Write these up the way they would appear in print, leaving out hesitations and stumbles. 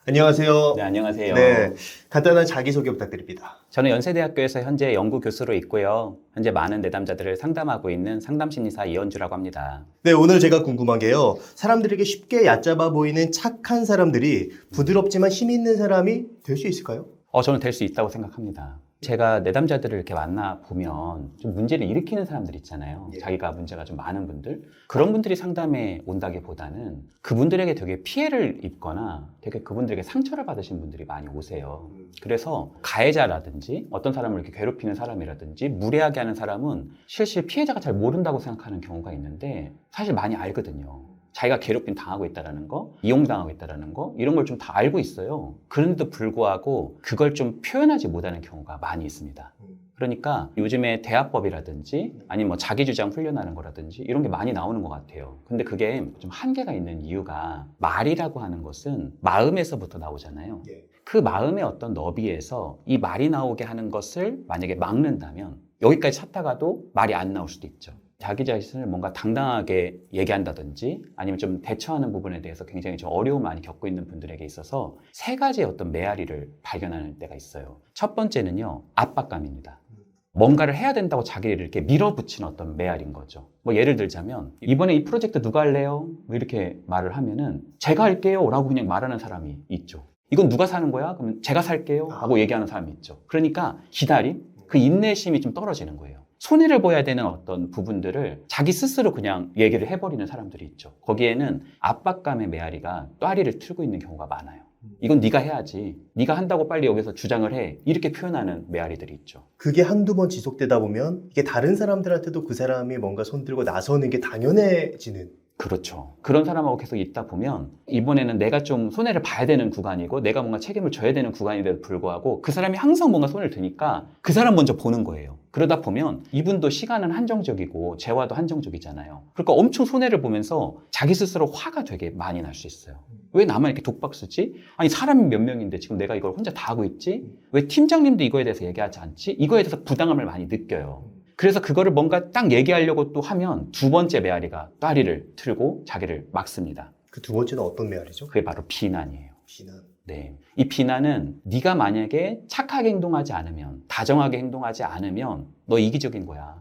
안녕하세요. 네, 안녕하세요. 네, 간단한 자기소개 부탁드립니다. 저는 연세대학교에서 현재 연구교수로 있고요. 현재 많은 내담자들을 상담하고 있는 상담심리사 이현주라고 합니다. 네, 오늘 제가 궁금한 게요. 사람들에게 쉽게 얕잡아 보이는 착한 사람들이 부드럽지만 힘 있는 사람이 될 수 있을까요? 저는 될 수 있다고 생각합니다. 제가 내담자들을 이렇게 만나보면 좀 문제를 일으키는 사람들 있잖아요. 예. 자기가 문제가 좀 많은 분들. 그런 분들이 상담에 온다기보다는 그분들에게 되게 피해를 입거나 되게 그분들에게 상처를 받으신 분들이 많이 오세요. 그래서 가해자라든지 어떤 사람을 이렇게 괴롭히는 사람이라든지 무례하게 하는 사람은 실제 피해자가 잘 모른다고 생각하는 경우가 있는데 사실 많이 알거든요. 자기가 괴롭힘 당하고 있다는 거, 이용당하고 있다는 거, 이런 걸 좀 다 알고 있어요. 그런데도 불구하고 그걸 좀 표현하지 못하는 경우가 많이 있습니다. 그러니까 요즘에 대화법이라든지 아니면 뭐 자기주장 훈련하는 거라든지 이런 게 많이 나오는 것 같아요. 근데 그게 좀 한계가 있는 이유가 말이라고 하는 것은 마음에서부터 나오잖아요. 예. 그 마음의 어떤 너비에서 이 말이 나오게 하는 것을 만약에 막는다면 여기까지 찾다가도 말이 안 나올 수도 있죠. 자기 자신을 뭔가 당당하게 얘기한다든지 아니면 좀 대처하는 부분에 대해서 굉장히 좀 어려움을 많이 겪고 있는 분들에게 있어서 세 가지의 어떤 메아리를 발견하는 때가 있어요. 첫 번째는요, 압박감입니다. 뭔가를 해야 된다고 자기를 이렇게 밀어붙이는 어떤 메아리인 거죠. 뭐 예를 들자면 이번에 이 프로젝트 누가 할래요? 뭐 이렇게 말을 하면은 제가 할게요 라고 그냥 말하는 사람이 있죠. 이건 누가 사는 거야? 그러면 제가 살게요 라고 얘기하는 사람이 있죠. 그러니까 기다림, 그 인내심이 좀 떨어지는 거예요. 손해를 보여야 되는 어떤 부분들을 자기 스스로 그냥 얘기를 해버리는 사람들이 있죠. 거기에는 압박감의 메아리가 또아리를 틀고 있는 경우가 많아요. 이건 네가 해야지. 네가 한다고 빨리 여기서 주장을 해. 이렇게 표현하는 메아리들이 있죠. 그게 한두 번 지속되다 보면 이게 다른 사람들한테도 그 사람이 뭔가 손들고 나서는 게 당연해지는. 그렇죠. 그런 사람하고 계속 있다 보면 이번에는 내가 좀 손해를 봐야 되는 구간이고 내가 뭔가 책임을 져야 되는 구간인데도 불구하고 그 사람이 항상 뭔가 손을 드니까 그 사람 먼저 보는 거예요. 그러다 보면 이분도 시간은 한정적이고 재화도 한정적이잖아요. 그러니까 엄청 손해를 보면서 자기 스스로 화가 되게 많이 날 수 있어요. 왜 나만 이렇게 독박 쓰지? 아니 사람이 몇 명인데 지금 내가 이걸 혼자 다 하고 있지? 왜 팀장님도 이거에 대해서 얘기하지 않지? 이거에 대해서 부담감을 많이 느껴요. 그래서 그거를 뭔가 딱 얘기하려고 또 하면 두 번째 메아리가 또아리를 틀고 자기를 막습니다. 그 두 번째는 어떤 메아리죠? 그게 바로 비난이에요. 비난. 네. 이 비난은 네가 만약에 착하게 행동하지 않으면, 다정하게 행동하지 않으면 너 이기적인 거야.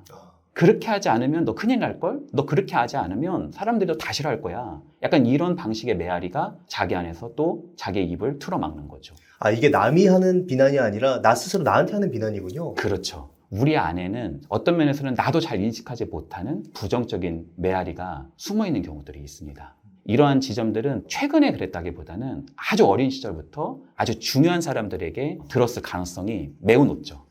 그렇게 하지 않으면 너 큰일 날걸? 너 그렇게 하지 않으면 사람들이 너 다 싫어할 거야. 약간 이런 방식의 메아리가 자기 안에서 또 자기의 입을 틀어막는 거죠. 아, 이게 남이 하는 비난이 아니라 나 스스로 나한테 하는 비난이군요. 그렇죠. 우리 안에는 어떤 면에서는 나도 잘 인식하지 못하는 부정적인 메아리가 숨어있는 경우들이 있습니다. 이러한 지점들은 최근에 그랬다기보다는 아주 어린 시절부터 아주 중요한 사람들에게 들었을 가능성이 매우 높죠.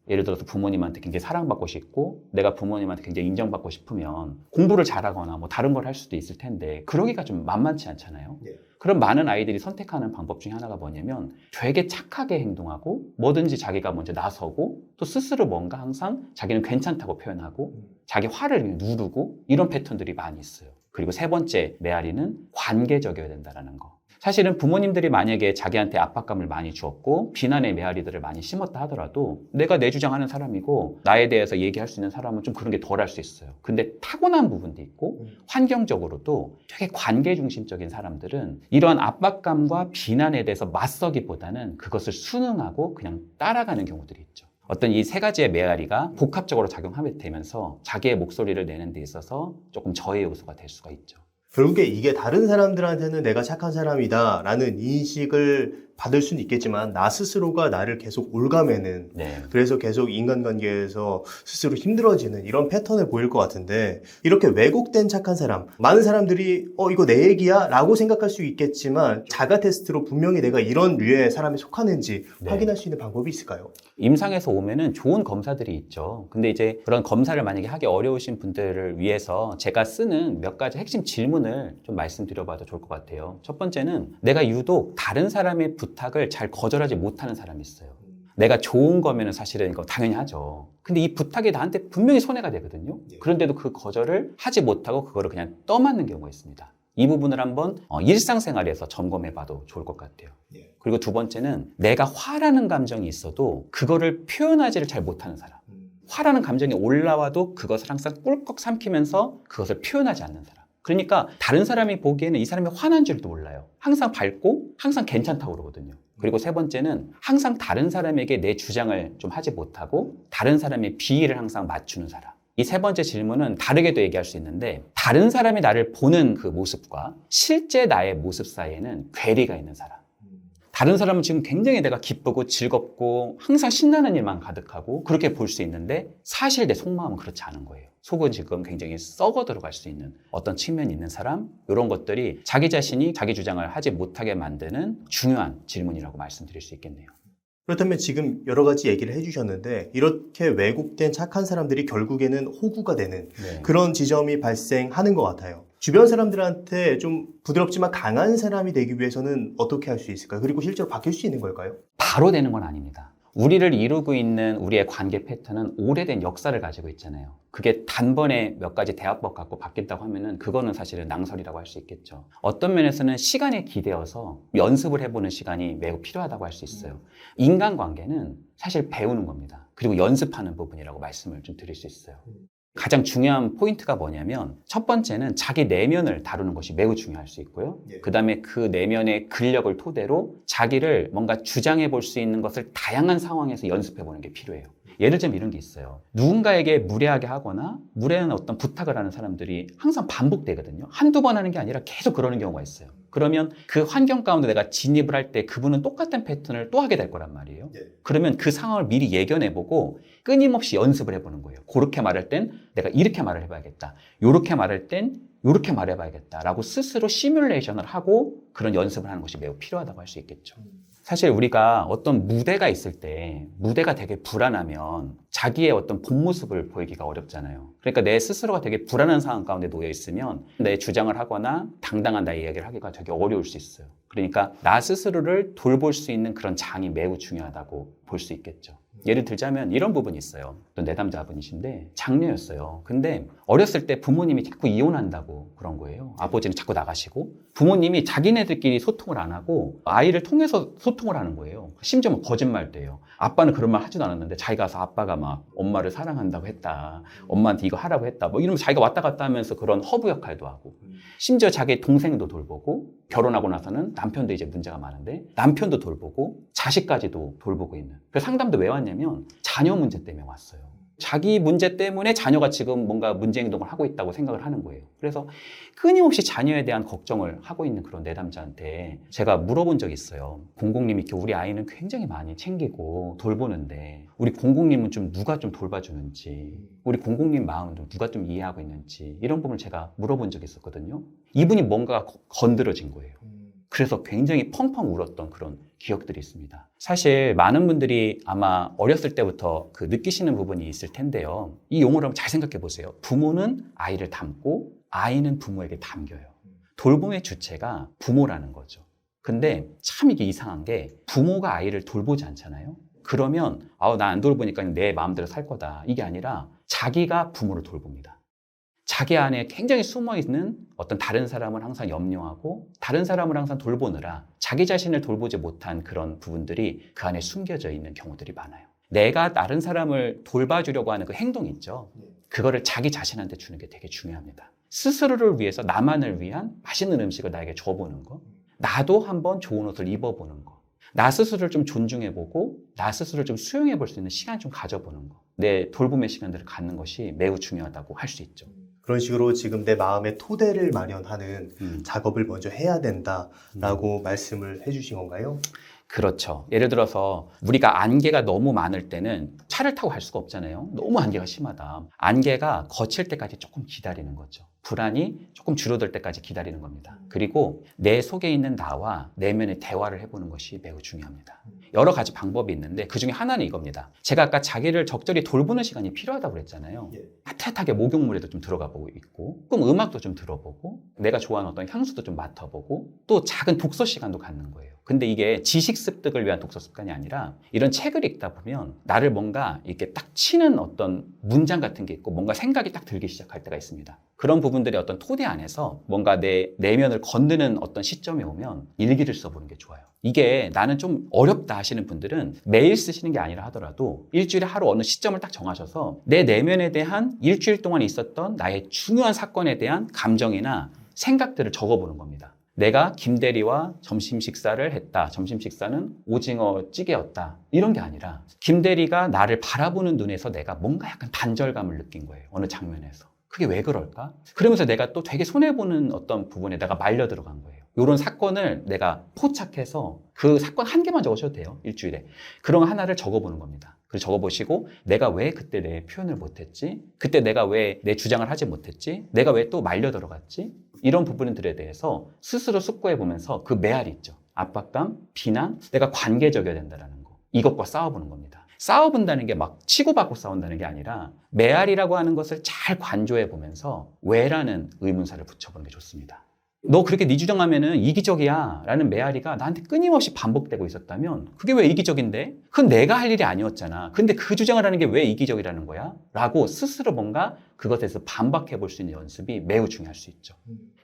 예를 들어서 부모님한테 굉장히 사랑받고 싶고 내가 부모님한테 굉장히 인정받고 싶으면 공부를 잘하거나 뭐 다른 걸 할 수도 있을 텐데 그러기가 좀 만만치 않잖아요. 네. 그럼 많은 아이들이 선택하는 방법 중에 하나가 뭐냐면 되게 착하게 행동하고 뭐든지 자기가 먼저 나서고 또 스스로 뭔가 항상 자기는 괜찮다고 표현하고 자기 화를 누르고 이런 패턴들이 많이 있어요. 그리고 세 번째 메아리는 관계적이어야 된다는 거. 사실은 부모님들이 만약에 자기한테 압박감을 많이 주었고 비난의 메아리들을 많이 심었다 하더라도 내가 내 주장하는 사람이고 나에 대해서 얘기할 수 있는 사람은 좀 그런 게 덜 할 수 있어요. 근데 타고난 부분도 있고 환경적으로도 되게 관계 중심적인 사람들은 이러한 압박감과 비난에 대해서 맞서기보다는 그것을 순응하고 그냥 따라가는 경우들이 있죠. 어떤 이 세 가지의 메아리가 복합적으로 작용하게 되면서 자기의 목소리를 내는 데 있어서 조금 저해 요소가 될 수가 있죠. 결국에 이게 다른 사람들한테는 내가 착한 사람이다 라는 인식을 받을 수는 있겠지만 나 스스로가 나를 계속 올가매는 네. 그래서 계속 인간관계에서 스스로 힘들어지는 이런 패턴을 보일 것 같은데 이렇게 왜곡된 착한 사람 많은 사람들이 이거 내 얘기야? 라고 생각할 수 있겠지만 자가 테스트로 분명히 내가 이런 류의 사람에 속하는지 네. 확인할 수 있는 방법이 있을까요? 임상에서 오면은 좋은 검사들이 있죠. 근데 이제 그런 검사를 만약에 하기 어려우신 분들을 위해서 제가 쓰는 몇 가지 핵심 질문을 좀 말씀드려봐도 좋을 것 같아요. 첫 번째는 내가 유독 다른 사람의 부탁을 잘 거절하지 못하는 사람이 있어요. 내가 좋은 거면은 사실은 이거 당연히 하죠. 근데 이 부탁이 나한테 분명히 손해가 되거든요. 그런데도 그 거절을 하지 못하고 그거를 그냥 떠맡는 경우가 있습니다. 이 부분을 한번 일상생활에서 점검해봐도 좋을 것 같아요. 그리고 두 번째는 내가 화라는 감정이 있어도 그거를 표현하지를 잘 못하는 사람. 화라는 감정이 올라와도 그것을 항상 꿀꺽 삼키면서 그것을 표현하지 않는 사람. 그러니까 다른 사람이 보기에는 이 사람이 화난 줄도 몰라요. 항상 밝고 항상 괜찮다고 그러거든요. 그리고 세 번째는 항상 다른 사람에게 내 주장을 좀 하지 못하고 다른 사람의 비위를 항상 맞추는 사람. 이 세 번째 질문은 다르게도 얘기할 수 있는데 다른 사람이 나를 보는 그 모습과 실제 나의 모습 사이에는 괴리가 있는 사람. 다른 사람은 지금 굉장히 내가 기쁘고 즐겁고 항상 신나는 일만 가득하고 그렇게 볼 수 있는데 사실 내 속마음은 그렇지 않은 거예요. 속은 지금 굉장히 썩어 들어갈 수 있는 어떤 측면이 있는 사람, 이런 것들이 자기 자신이 자기 주장을 하지 못하게 만드는 중요한 질문이라고 말씀드릴 수 있겠네요. 그렇다면 지금 여러 가지 얘기를 해주셨는데 이렇게 왜곡된 착한 사람들이 결국에는 호구가 되는 네. 그런 지점이 발생하는 것 같아요. 주변 사람들한테 좀 부드럽지만 강한 사람이 되기 위해서는 어떻게 할 수 있을까요? 그리고 실제로 바뀔 수 있는 걸까요? 바로 되는 건 아닙니다. 우리를 이루고 있는 우리의 관계 패턴은 오래된 역사를 가지고 있잖아요. 그게 단번에 몇 가지 대화법 갖고 바뀐다고 하면은 그거는 사실은 낭설이라고 할 수 있겠죠. 어떤 면에서는 시간에 기대어서 연습을 해보는 시간이 매우 필요하다고 할 수 있어요. 인간관계는 사실 배우는 겁니다. 그리고 연습하는 부분이라고 말씀을 좀 드릴 수 있어요. 가장 중요한 포인트가 뭐냐면 첫 번째는 자기 내면을 다루는 것이 매우 중요할 수 있고요. 그 다음에 그 내면의 근력을 토대로 자기를 뭔가 주장해 볼 수 있는 것을 다양한 상황에서 연습해 보는 게 필요해요. 예를 들면 이런 게 있어요. 누군가에게 무례하게 하거나 무례한 어떤 부탁을 하는 사람들이 항상 반복되거든요. 한두 번 하는 게 아니라 계속 그러는 경우가 있어요. 그러면 그 환경 가운데 내가 진입을 할 때 그분은 똑같은 패턴을 또 하게 될 거란 말이에요. 그러면 그 상황을 미리 예견해보고 끊임없이 연습을 해보는 거예요. 그렇게 말할 땐 내가 이렇게 말을 해봐야겠다. 이렇게 말할 땐 이렇게 말해봐야겠다 라고 스스로 시뮬레이션을 하고 그런 연습을 하는 것이 매우 필요하다고 할 수 있겠죠. 사실 우리가 어떤 무대가 있을 때 무대가 되게 불안하면 자기의 어떤 본 모습을 보이기가 어렵잖아요. 그러니까 내 스스로가 되게 불안한 상황 가운데 놓여 있으면 내 주장을 하거나 당당한 나의 이야기를 하기가 되게 어려울 수 있어요. 그러니까 나 스스로를 돌볼 수 있는 그런 장이 매우 중요하다고 볼 수 있겠죠. 예를 들자면 이런 부분이 있어요. 또 내담자분이신데 장녀였어요. 근데 어렸을 때 부모님이 자꾸 이혼한다고 그런 거예요. 아버지는 자꾸 나가시고 부모님이 자기네들끼리 소통을 안 하고 아이를 통해서 소통을 하는 거예요. 심지어 뭐 거짓말도 해요. 아빠는 그런 말 하지도 않았는데 자기가 가서 아빠가 막 엄마를 사랑한다고 했다. 엄마한테 이거 하라고 했다. 뭐 이러면서 자기가 왔다 갔다 하면서 그런 허브 역할도 하고 심지어 자기 동생도 돌보고 결혼하고 나서는 남편도 이제 문제가 많은데 남편도 돌보고 자식까지도 돌보고 있는. 그 상담도 왜 왔냐면 자녀 문제 때문에 왔어요. 자기 문제 때문에 자녀가 지금 뭔가 문제 행동을 하고 있다고 생각을 하는 거예요. 그래서 끊임없이 자녀에 대한 걱정을 하고 있는 그런 내담자한테 제가 물어본 적이 있어요. 공공님이 이렇게 우리 아이는 굉장히 많이 챙기고 돌보는데 우리 공공님은 좀 누가 좀 돌봐주는지 우리 공공님 마음은 좀 누가 좀 이해하고 있는지 이런 부분을 제가 물어본 적이 있었거든요. 이분이 뭔가 건드려진 거예요. 그래서 굉장히 펑펑 울었던 그런 기억들이 있습니다. 사실 많은 분들이 아마 어렸을 때부터 그 느끼시는 부분이 있을 텐데요. 이 용어를 한번 잘 생각해 보세요. 부모는 아이를 닮고 아이는 부모에게 담겨요. 돌봄의 주체가 부모라는 거죠. 근데 참 이게 이상한 게 부모가 아이를 돌보지 않잖아요. 그러면 나 안 돌보니까 내 마음대로 살 거다. 이게 아니라 자기가 부모를 돌봅니다. 자기 안에 굉장히 숨어있는 어떤 다른 사람을 항상 염려하고 다른 사람을 항상 돌보느라 자기 자신을 돌보지 못한 그런 부분들이 그 안에 숨겨져 있는 경우들이 많아요. 내가 다른 사람을 돌봐주려고 하는 그 행동 있죠. 그거를 자기 자신한테 주는 게 되게 중요합니다. 스스로를 위해서 나만을 위한 맛있는 음식을 나에게 줘보는 거. 나도 한번 좋은 옷을 입어보는 거. 나 스스로를 좀 존중해보고 나 스스로를 좀 수용해볼 수 있는 시간 좀 가져보는 거. 내 돌봄의 시간들을 갖는 것이 매우 중요하다고 할 수 있죠. 그런 식으로 지금 내 마음의 토대를 마련하는 작업을 먼저 해야 된다라고 말씀을 해주신 건가요? 그렇죠. 예를 들어서 우리가 안개가 너무 많을 때는 차를 타고 갈 수가 없잖아요. 너무 안개가 심하다. 안개가 거칠 때까지 조금 기다리는 거죠. 불안이 조금 줄어들 때까지 기다리는 겁니다. 그리고 내 속에 있는 나와 내면의 대화를 해보는 것이 매우 중요합니다. 여러 가지 방법이 있는데 그중에 하나는 이겁니다. 제가 아까 자기를 적절히 돌보는 시간이 필요하다고 그랬잖아요. 따뜻하게 목욕물에도 좀 들어가 보고 있고 조금 음악도 좀 들어보고 내가 좋아하는 어떤 향수도 좀 맡아보고 또 작은 독서 시간도 갖는 거예요. 근데 이게 지식 습득을 위한 독서 습관이 아니라 이런 책을 읽다 보면 나를 뭔가 이렇게 딱 치는 어떤 문장 같은 게 있고 뭔가 생각이 딱 들기 시작할 때가 있습니다. 그런 부분들의 어떤 토대 안에서 뭔가 내 내면을 건드는 어떤 시점이 오면 일기를 써보는 게 좋아요. 이게 나는 좀 어렵다 하시는 분들은 매일 쓰시는 게 아니라 하더라도 일주일에 하루 어느 시점을 딱 정하셔서 내 내면에 대한 일주일 동안 있었던 나의 중요한 사건에 대한 감정이나 생각들을 적어보는 겁니다. 내가 김대리와 점심 식사를 했다. 점심 식사는 오징어 찌개였다. 이런 게 아니라 김대리가 나를 바라보는 눈에서 내가 뭔가 약간 단절감을 느낀 거예요. 어느 장면에서. 그게 왜 그럴까? 그러면서 내가 또 되게 손해보는 어떤 부분에 내가 말려 들어간 거예요. 이런 사건을 내가 포착해서 그 사건 한 개만 적으셔도 돼요. 일주일에. 그런 거 하나를 적어보는 겁니다. 그래서 적어보시고 내가 왜 그때 내 표현을 못했지? 그때 내가 왜 내 주장을 하지 못했지? 내가 왜 또 말려 들어갔지? 이런 부분들에 대해서 스스로 숙고해보면서 그 메아리 있죠. 압박감, 비난, 내가 관계적이어야 된다는 거. 이것과 싸워보는 겁니다. 싸워본다는 게 막 치고받고 싸운다는 게 아니라 메아리라고 하는 것을 잘 관조해보면서 왜라는 의문사를 붙여보는 게 좋습니다. 너 그렇게 네 주장하면은 이기적이야 라는 메아리가 나한테 끊임없이 반복되고 있었다면 그게 왜 이기적인데? 그건 내가 할 일이 아니었잖아. 근데 그 주장을 하는 게 왜 이기적이라는 거야? 라고 스스로 뭔가 그것에 대해서 반박해 볼 수 있는 연습이 매우 중요할 수 있죠.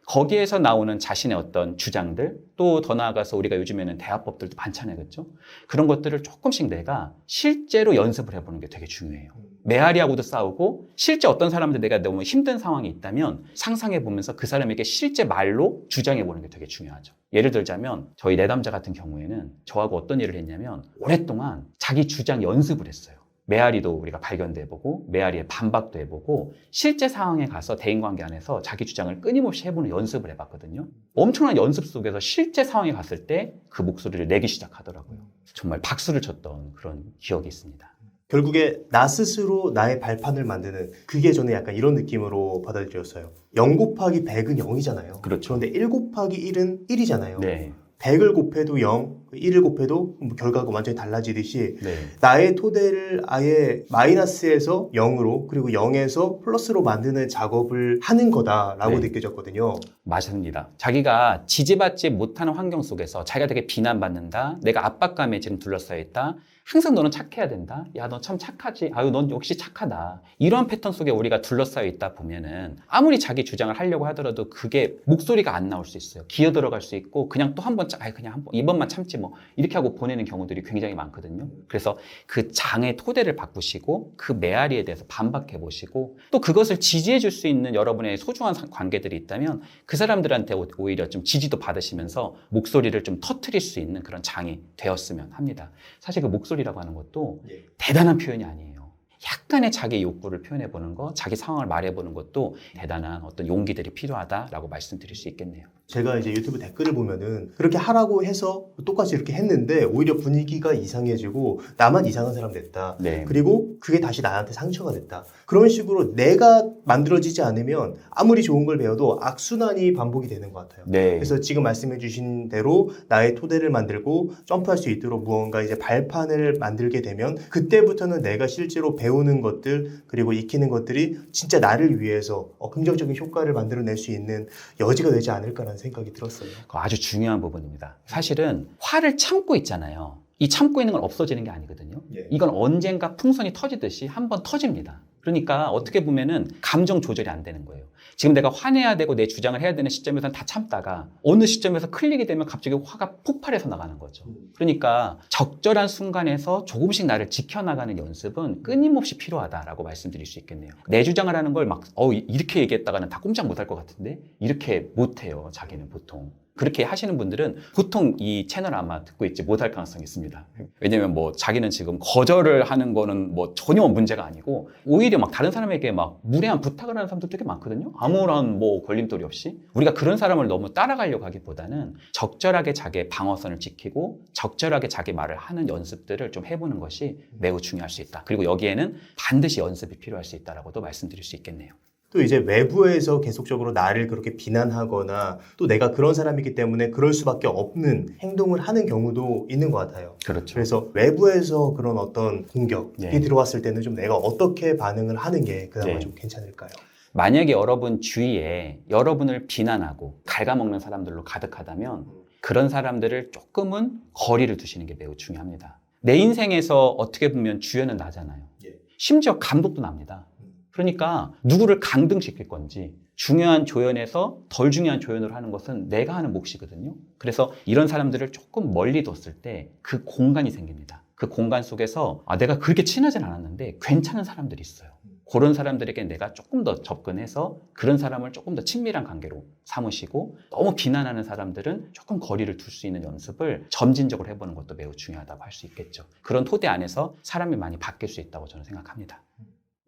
거기에서 나오는 자신의 어떤 주장들, 또 더 나아가서 우리가 요즘에는 대화법들도 많잖아요. 그렇죠? 그런 것들을 조금씩 내가 실제로 연습을 해보는 게 되게 중요해요. 메아리하고도 싸우고 실제 어떤 사람들 내가 너무 힘든 상황이 있다면 상상해 보면서 그 사람에게 실제 말로 주장해 보는 게 되게 중요하죠. 예를 들자면 저희 내담자 같은 경우에는 저하고 어떤 일을 했냐면 오랫동안 자기 주장 연습을 했어요. 메아리도 우리가 발견도 해보고 메아리의 반박도 해보고 실제 상황에 가서 대인관계 안에서 자기 주장을 끊임없이 해보는 연습을 해봤거든요. 엄청난 연습 속에서 실제 상황에 갔을 때 그 목소리를 내기 시작하더라고요. 정말 박수를 쳤던 그런 기억이 있습니다. 결국에 나 스스로 나의 발판을 만드는 그게 저는 약간 이런 느낌으로 받아들였어요. 0 곱하기 100은 0이잖아요. 그렇죠. 그런데 1 곱하기 1은 1이잖아요. 네. 100을 곱해도 0, 1을 곱해도 결과가 완전히 달라지듯이 네. 나의 토대를 아예 마이너스에서 0으로 그리고 0에서 플러스로 만드는 작업을 하는 거다라고 네. 느껴졌거든요. 맞습니다. 자기가 지지받지 못하는 환경 속에서 자기가 되게 비난받는다. 내가 압박감에 지금 둘러싸여 있다. 항상 너는 착해야 된다. 야, 너 참 착하지. 아유, 넌 역시 착하다. 이런 패턴 속에 우리가 둘러싸여 있다 보면은 아무리 자기 주장을 하려고 하더라도 그게 목소리가 안 나올 수 있어요. 기어 들어갈 수 있고 그냥 또 한 번, 그냥 한 번, 이번만 참지 뭐 이렇게 하고 보내는 경우들이 굉장히 많거든요. 그래서 그 장의 토대를 바꾸시고 그 메아리에 대해서 반박해 보시고 또 그것을 지지해 줄 수 있는 여러분의 소중한 관계들이 있다면 그 사람들한테 오히려 좀 지지도 받으시면서 목소리를 좀 터트릴 수 있는 그런 장이 되었으면 합니다. 사실 그 목소리라고 하는 것도 대단한 표현이 아니에요. 약간의 자기 욕구를 표현해보는 것, 자기 상황을 말해보는 것도 대단한 어떤 용기들이 필요하다라고 말씀드릴 수 있겠네요. 제가 이제 유튜브 댓글을 보면은 그렇게 하라고 해서 똑같이 이렇게 했는데 오히려 분위기가 이상해지고 나만 이상한 사람 됐다. 네. 그리고 그게 다시 나한테 상처가 됐다. 그런 식으로 내가 만들어지지 않으면 아무리 좋은 걸 배워도 악순환이 반복이 되는 것 같아요. 네. 그래서 지금 말씀해 주신 대로 나의 토대를 만들고 점프할 수 있도록 무언가 이제 발판을 만들게 되면 그때부터는 내가 실제로 배우는 것들 그리고 익히는 것들이 진짜 나를 위해서 긍정적인 효과를 만들어낼 수 있는 여지가 되지 않을까라는 생각이 들었어요. 아주 중요한 부분입니다. 사실은 화를 참고 있잖아요. 이 참고 있는 건 없어지는 게 아니거든요. 예. 이건 언젠가 풍선이 터지듯이 한번 터집니다. 그러니까 어떻게 보면은 감정 조절이 안 되는 거예요. 지금 내가 화내야 되고 내 주장을 해야 되는 시점에서는 다 참다가 어느 시점에서 클릭이 되면 갑자기 화가 폭발해서 나가는 거죠. 그러니까 적절한 순간에서 조금씩 나를 지켜나가는 연습은 끊임없이 필요하다라고 말씀드릴 수 있겠네요. 내 주장을 하는 걸 막 이렇게 얘기했다가는 다 꼼짝 못할 것 같은데 이렇게 못해요. 자기는 보통. 그렇게 하시는 분들은 보통 이 채널 아마 듣고 있지 못할 가능성이 있습니다. 왜냐면 뭐 자기는 지금 거절을 하는 거는 뭐 전혀 문제가 아니고 오히려 막 다른 사람에게 막 무례한 부탁을 하는 사람도 되게 많거든요. 아무런 뭐 걸림돌이 없이. 우리가 그런 사람을 너무 따라가려고 하기보다는 적절하게 자기의 방어선을 지키고 적절하게 자기 말을 하는 연습들을 좀 해보는 것이 매우 중요할 수 있다. 그리고 여기에는 반드시 연습이 필요할 수 있다라고도 말씀드릴 수 있겠네요. 또 이제 외부에서 계속적으로 나를 그렇게 비난하거나 또 내가 그런 사람이기 때문에 그럴 수밖에 없는 행동을 하는 경우도 있는 것 같아요. 그렇죠. 그래서 외부에서 그런 어떤 공격이 네. 들어왔을 때는 좀 내가 어떻게 반응을 하는 게 그나마 네. 좀 괜찮을까요? 만약에 여러분 주위에 여러분을 비난하고 갉아먹는 사람들로 가득하다면 그런 사람들을 조금은 거리를 두시는 게 매우 중요합니다. 내 인생에서 어떻게 보면 주연은 나잖아요. 예. 심지어 감독도 납니다. 그러니까 누구를 강등시킬 건지 중요한 조연에서 덜 중요한 조연으로 하는 것은 내가 하는 몫이거든요. 그래서 이런 사람들을 조금 멀리 뒀을 때 그 공간이 생깁니다. 그 공간 속에서 내가 그렇게 친하진 않았는데 괜찮은 사람들이 있어요. 그런 사람들에게 내가 조금 더 접근해서 그런 사람을 조금 더 친밀한 관계로 삼으시고 너무 비난하는 사람들은 조금 거리를 둘 수 있는 연습을 점진적으로 해보는 것도 매우 중요하다고 할 수 있겠죠. 그런 토대 안에서 사람이 많이 바뀔 수 있다고 저는 생각합니다.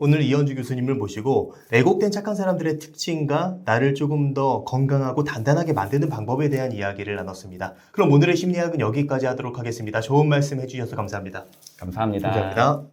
오늘 이현주 교수님을 모시고 왜곡된 착한 사람들의 특징과 나를 조금 더 건강하고 단단하게 만드는 방법에 대한 이야기를 나눴습니다. 그럼 오늘의 심리학은 여기까지 하도록 하겠습니다. 좋은 말씀 해주셔서 감사합니다. 감사합니다. 감사합니다.